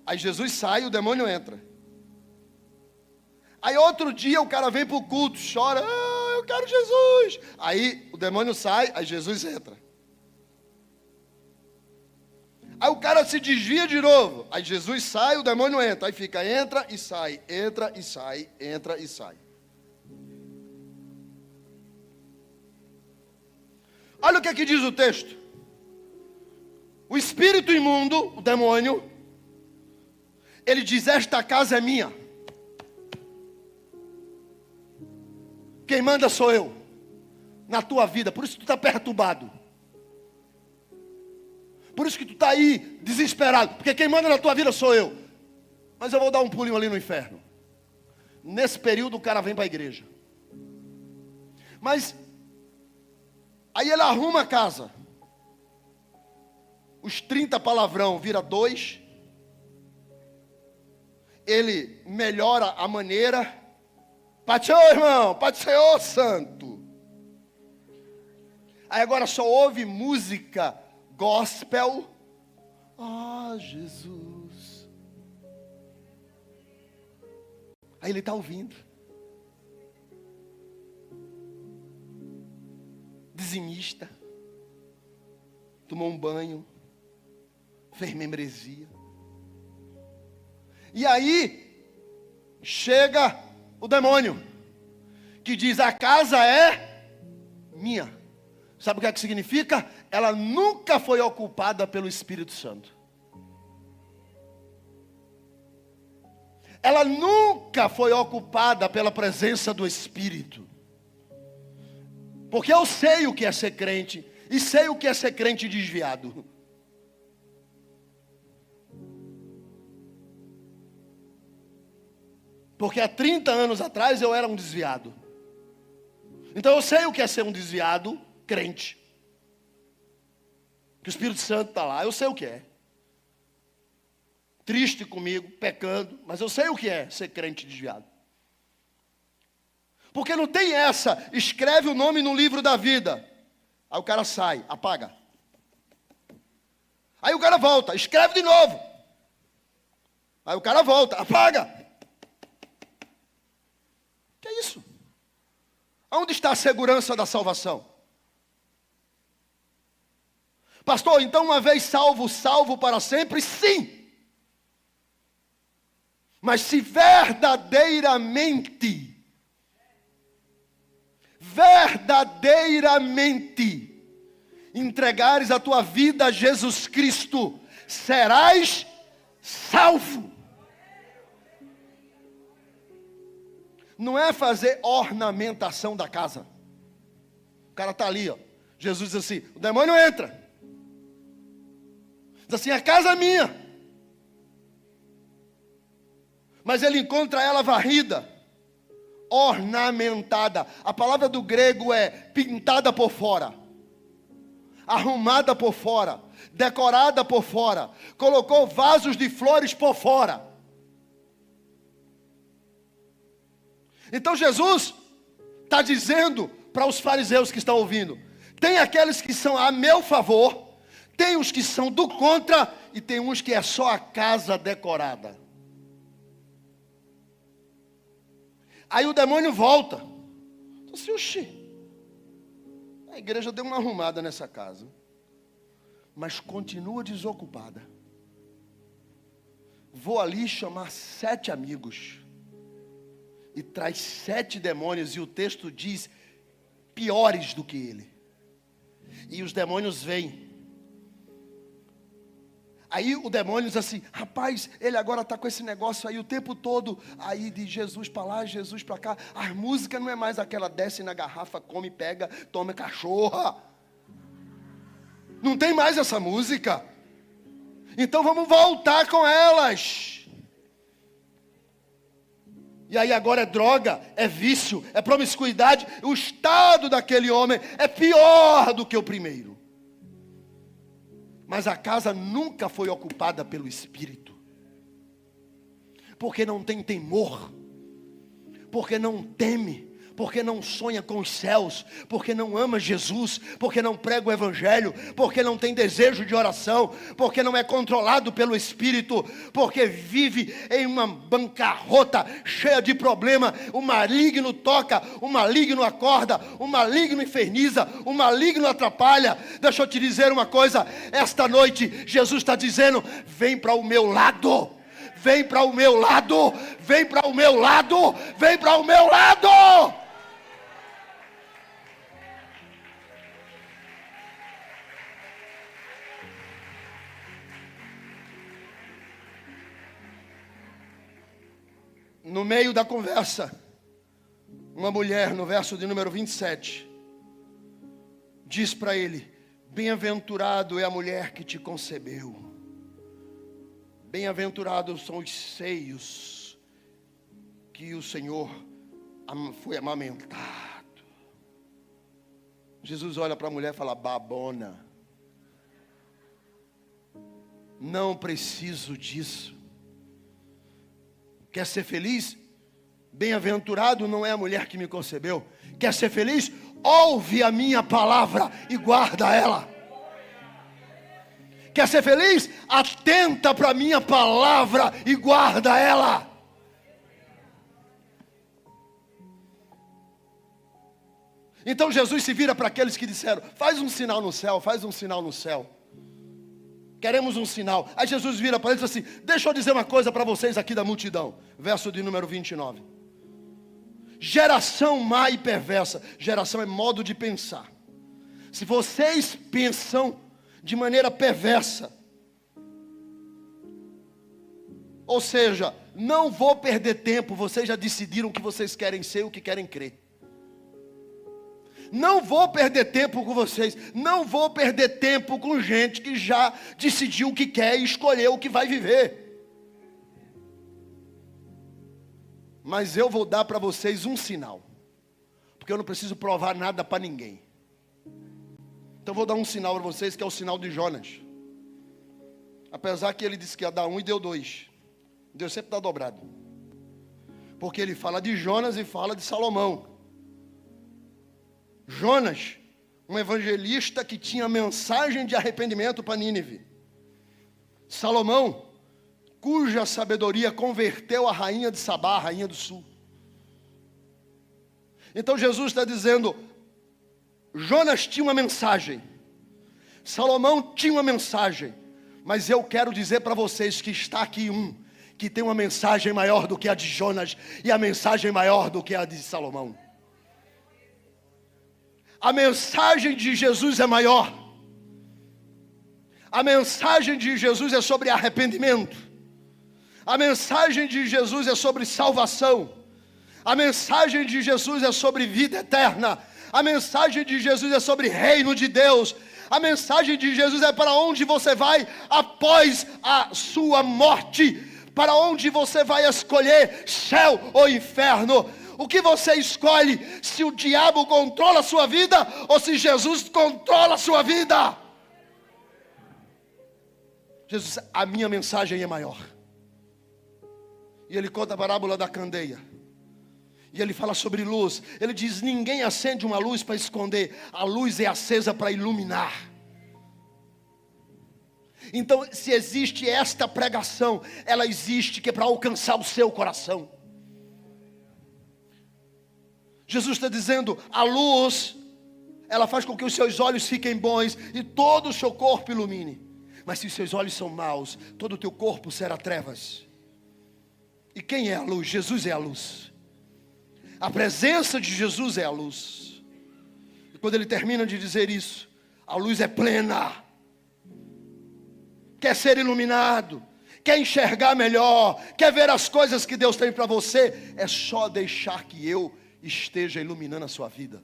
Aí Jesus sai e o demônio entra. Aí outro dia o cara vem para o culto, chora, eu quero Jesus. Aí o demônio sai, aí Jesus entra. Aí o cara se desvia de novo, aí Jesus sai, o demônio entra. Aí fica, entra e sai, entra e sai, entra e sai. Olha o que aqui diz o texto. O espírito imundo, o demônio, ele diz, esta casa é minha. Quem manda sou eu, na tua vida, por isso tu está perturbado. Por isso que tu está aí, desesperado, porque quem manda na tua vida sou eu. Mas eu vou dar um pulinho ali no inferno. Nesse período o cara vem para a igreja. Mas, aí ele arruma a casa. Os 30 palavrão vira 2. Ele melhora a maneira. Paz do Senhor, irmão, paz do Senhor, santo. Aí agora só ouve música gospel. Ah, Jesus. Aí ele está ouvindo. Dizimista. Tomou um banho. Fez membresia. E aí chega o demônio, que diz, a casa é minha. Sabe o que é que significa? Ela nunca foi ocupada pelo Espírito Santo. Ela nunca foi ocupada pela presença do Espírito. Porque eu sei o que é ser crente, e sei o que é ser crente desviado. Porque há 30 anos atrás eu era um desviado. Então eu sei o que é ser um desviado crente. Que o Espírito Santo está lá, eu sei o que é. Triste comigo, pecando, mas eu sei o que é ser crente desviado. Porque não tem essa, escreve o nome no livro da vida. Aí o cara sai, apaga. Aí o cara volta, escreve de novo. Aí o cara volta, apaga. Que é isso? Onde está a segurança da salvação? Pastor, então uma vez salvo, salvo para sempre? Sim. Mas se verdadeiramente entregares a tua vida a Jesus Cristo, serás salvo. Não é fazer ornamentação da casa. O cara está ali, ó. Jesus diz assim, o demônio entra. Diz assim, a casa é minha. Mas ele encontra ela varrida, ornamentada. A palavra do grego é pintada por fora, arrumada por fora, decorada por fora. Colocou vasos de flores por fora. Então Jesus está dizendo para os fariseus que estão ouvindo, tem aqueles que são a meu favor, tem os que são do contra, e tem uns que é só a casa decorada. Aí o demônio volta. Então assim, oxi, a igreja deu uma arrumada nessa casa, mas continua desocupada. Vou ali chamar 7 amigos. E traz 7 demônios, e o texto diz, piores do que ele. E os demônios vêm. Aí o demônio diz assim: rapaz, ele agora está com esse negócio aí o tempo todo, aí de Jesus para lá, Jesus para cá. A música não é mais aquela, desce na garrafa, come, pega, toma cachorra. Não tem mais essa música. Então vamos voltar com elas. E aí agora é droga, é vício, é promiscuidade. O estado daquele homem é pior do que o primeiro. Mas a casa nunca foi ocupada pelo Espírito. Porque não tem temor. Porque não teme. Porque não sonha com os céus. Porque não ama Jesus. Porque não prega o Evangelho. Porque não tem desejo de oração. Porque não é controlado pelo Espírito. Porque vive em uma bancarrota cheia de problema. O maligno toca, o maligno acorda, o maligno inferniza, o maligno atrapalha. Deixa eu te dizer uma coisa. Esta noite Jesus está dizendo: vem para o meu lado. Vem para o meu lado. Vem para o meu lado. Vem para o meu lado. No meio da conversa, uma mulher, no verso de número 27, diz para ele: bem-aventurado é a mulher que te concebeu. Bem-aventurados são os seios que o Senhor foi amamentado. Jesus olha para a mulher e fala: babona. Não preciso disso. Quer ser feliz? Bem-aventurado não é a mulher que me concebeu. Quer ser feliz? Ouve a minha palavra e guarda ela. Quer ser feliz? Atenta para a minha palavra e guarda ela. Então Jesus se vira para aqueles que disseram: faz um sinal no céu, faz um sinal no céu. Queremos um sinal. Aí Jesus vira para eles e diz assim: deixa eu dizer uma coisa para vocês aqui da multidão. Verso de número 29. Geração má e perversa. Geração é modo de pensar. Se vocês pensam de maneira perversa, ou seja, não vou perder tempo, vocês já decidiram o que vocês querem ser, o que querem crer. Não vou perder tempo com vocês. Não vou perder tempo com gente que já decidiu o que quer e escolheu o que vai viver. Mas eu vou dar para vocês um sinal. Porque eu não preciso provar nada para ninguém. Então eu vou dar um sinal para vocês, que é o sinal de Jonas. Apesar que ele disse que ia dar 1 e deu 2. Deus sempre dá dobrado. Porque ele fala de Jonas e fala de Salomão. Jonas, um evangelista que tinha mensagem de arrependimento para Nínive. Salomão, cuja sabedoria converteu a rainha de Sabá, a rainha do sul. Então Jesus está dizendo: Jonas tinha uma mensagem, Salomão tinha uma mensagem, mas eu quero dizer para vocês que está aqui um que tem uma mensagem maior do que a de Jonas e a mensagem maior do que a de Salomão. A mensagem de Jesus é maior. A mensagem de Jesus é sobre arrependimento. A mensagem de Jesus é sobre salvação. A mensagem de Jesus é sobre vida eterna. A mensagem de Jesus é sobre reino de Deus. A mensagem de Jesus é para onde você vai após a sua morte. Para onde você vai escolher, céu ou inferno. O que você escolhe? Se o diabo controla a sua vida ou se Jesus controla a sua vida? Jesus, a minha mensagem é maior. E ele conta a parábola da candeia. E ele fala sobre luz. Ele diz: ninguém acende uma luz para esconder. A luz é acesa para iluminar. Então, se existe esta pregação, ela existe que é para alcançar o seu coração. Jesus está dizendo: a luz, ela faz com que os seus olhos fiquem bons e todo o seu corpo ilumine. Mas se os seus olhos são maus, todo o teu corpo será trevas. E quem é a luz? Jesus é a luz. A presença de Jesus é a luz. E quando ele termina de dizer isso, a luz é plena. quer ser iluminado, quer enxergar melhor, quer ver as coisas que Deus tem para você, é só deixar que eu esteja iluminando a sua vida.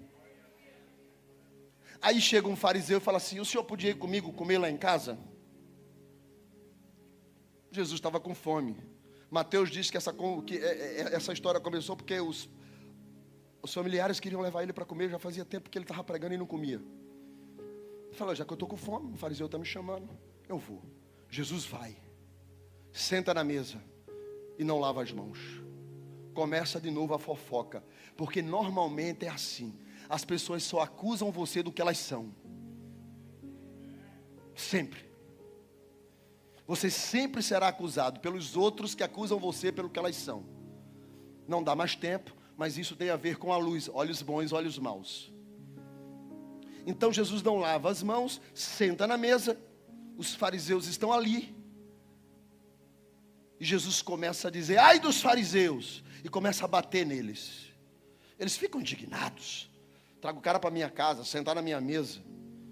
Aí chega um fariseu e fala assim: o senhor podia ir comigo comer lá em casa? Jesus estava com fome. Mateus diz que essa história começou porque os familiares queriam levar ele para comer. Já fazia tempo que ele estava pregando e não comia. Ele falou: já que eu estou com fome, o fariseu está me chamando, eu vou. Jesus vai, senta na mesa e não lava as mãos. Começa de novo a fofoca, porque normalmente é assim: as pessoas só acusam você do que elas são. Sempre. Você sempre será acusado pelos outros que acusam você pelo que elas são. Não dá mais tempo, mas isso tem a ver com a luz: olhos bons, olhos maus. Então Jesus não lava as mãos, senta na mesa, os fariseus estão ali, e Jesus começa a dizer: ai dos fariseus, e começa a bater neles. Eles ficam indignados. Trago o cara para minha casa, sentar na minha mesa,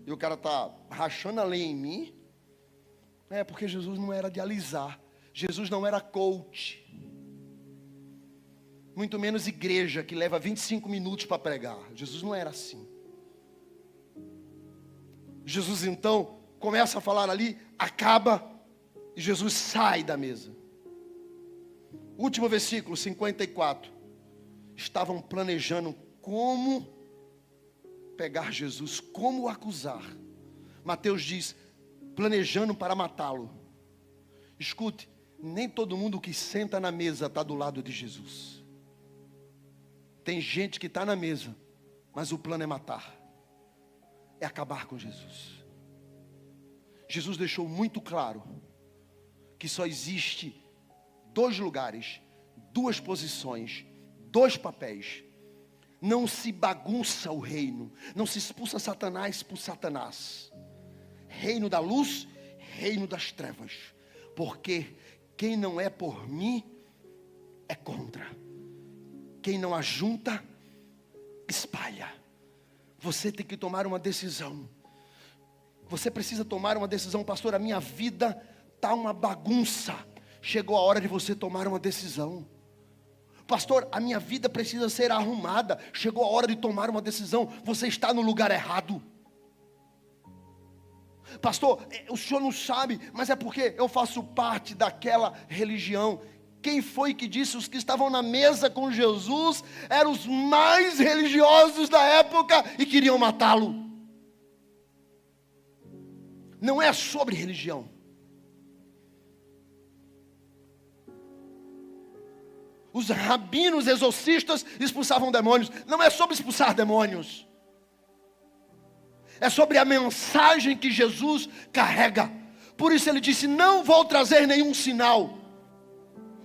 e o cara está rachando a lenha em mim. É porque Jesus não era de alisar, Jesus não era coach, muito menos igreja que leva 25 minutos para pregar. Jesus não era assim. Jesus então começa a falar ali, acaba, e Jesus sai da mesa. Último versículo, 54. Estavam planejando como pegar Jesus, como o acusar. Mateus diz: planejando para matá-lo. Escute, nem todo mundo que senta na mesa está do lado de Jesus. Tem gente que está na mesa, mas o plano é matar, é acabar com Jesus. Jesus deixou muito claro que só existe 2 lugares, 2 posições, 2 papéis. Não se bagunça o reino, não se expulsa Satanás por Satanás. Reino da luz, reino das trevas. Porque quem não é por mim é contra. Quem não ajunta, espalha. Você tem que tomar uma decisão. Você precisa tomar uma decisão. Pastor, a minha vida está uma bagunça. Chegou a hora de você tomar uma decisão. Pastor, a minha vida precisa ser arrumada. Chegou a hora de tomar uma decisão. Você está no lugar errado. Pastor, o senhor não sabe, mas é porque eu faço parte daquela religião. Quem foi que disse? Os que estavam na mesa com Jesus eram os mais religiosos da época e queriam matá-lo. Não é sobre religião. Os rabinos exorcistas expulsavam demônios. Não é sobre expulsar demônios. É sobre a mensagem que Jesus carrega. Por isso ele disse: não vou trazer nenhum sinal.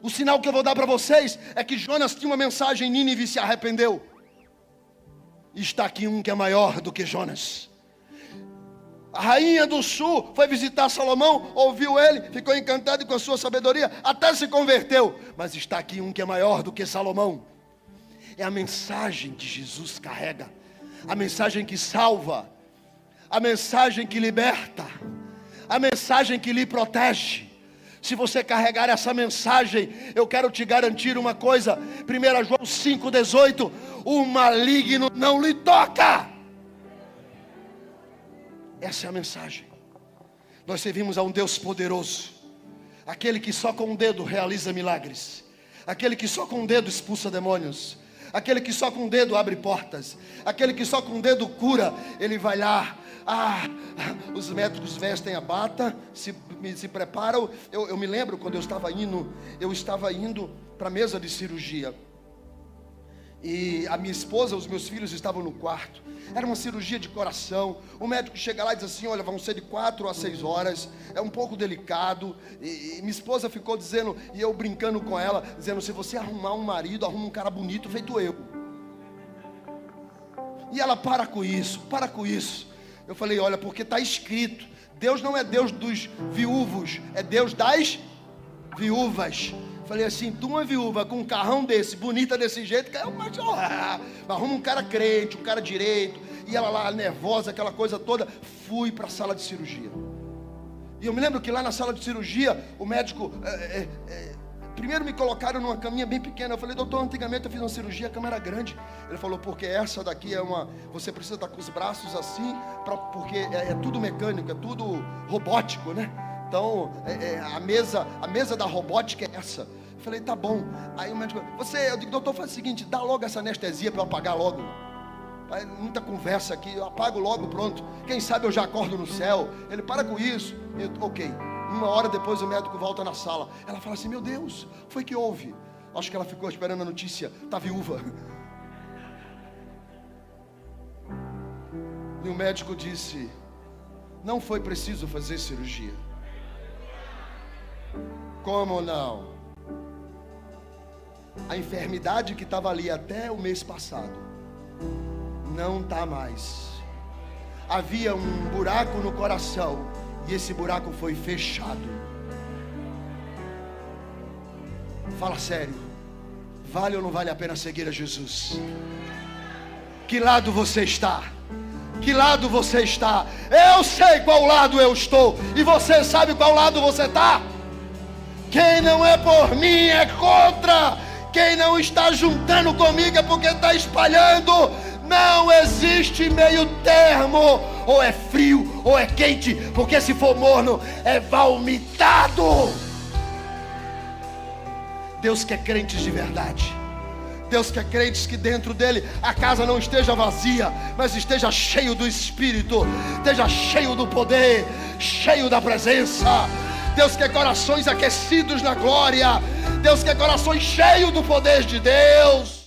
O sinal que eu vou dar para vocês é que Jonas tinha uma mensagem em Nínive e se arrependeu. E está aqui um que é maior do que Jonas. A rainha do sul foi visitar Salomão, ouviu ele, ficou encantada com a sua sabedoria, até se converteu. Mas está aqui um que é maior do que Salomão. É a mensagem que Jesus carrega, a mensagem que salva, a mensagem que liberta, a mensagem que lhe protege. Se você carregar essa mensagem, eu quero te garantir uma coisa. 1 João 5,18: o maligno não lhe toca. Essa é a mensagem. Nós servimos a um Deus poderoso, aquele que só com um dedo realiza milagres, aquele que só com um dedo expulsa demônios, aquele que só com um dedo abre portas, aquele que só com um dedo cura. Ele vai lá, os médicos vestem a bata, se preparam. Eu me lembro quando eu estava indo para a mesa de cirurgia, e a minha esposa, os meus filhos estavam no quarto. Era uma cirurgia de coração. O médico chega lá e diz assim: olha, vão ser de 4 a 6 horas, é um pouco delicado. E minha esposa ficou dizendo, e eu brincando com ela, dizendo: se você arrumar um marido, arruma um cara bonito feito eu. E ela: para com isso. Eu falei: olha, porque está escrito, Deus não é Deus dos viúvos, é Deus das viúvas. Falei assim: tu uma viúva com um carrão desse, bonita desse jeito, que é uma... arruma um cara crente, um cara direito. E ela lá nervosa, aquela coisa toda. Fui para a sala de cirurgia. E eu me lembro que lá na sala de cirurgia, o médico, primeiro me colocaram numa caminha bem pequena. Eu falei, doutor, antigamente eu fiz uma cirurgia, a cama era grande. Ele falou, porque essa daqui você precisa estar com os braços assim, porque é tudo mecânico, é tudo robótico, né? Então, a mesa da robótica é essa. Eu falei, tá bom. Aí o médico, eu digo, doutor, faz o seguinte, dá logo essa anestesia para eu apagar logo. Muita conversa aqui, eu apago logo, pronto. Quem sabe eu já acordo no céu. Ele, para com isso. Ok. 1 hora depois o médico volta na sala. Ela fala assim, meu Deus, foi que houve? Acho que ela ficou esperando a notícia, tá viúva. E o médico disse, não foi preciso fazer cirurgia. Como não? A enfermidade que estava ali até o mês passado não está mais. Havia um buraco no coração e esse buraco foi fechado. Fala sério, vale ou não vale a pena seguir a Jesus? Que lado você está? Que lado você está? Eu sei qual lado eu estou, e você sabe qual lado você está? Quem não é por mim é contra. Quem não está juntando comigo é porque está espalhando. Não existe meio termo. Ou é frio ou é quente, porque se for morno é vomitado. Deus quer crentes de verdade. Deus quer crentes que dentro dele a casa não esteja vazia, mas esteja cheio do Espírito, esteja cheio do poder, cheio da presença. Deus quer corações aquecidos na glória. Deus quer corações cheios do poder de Deus.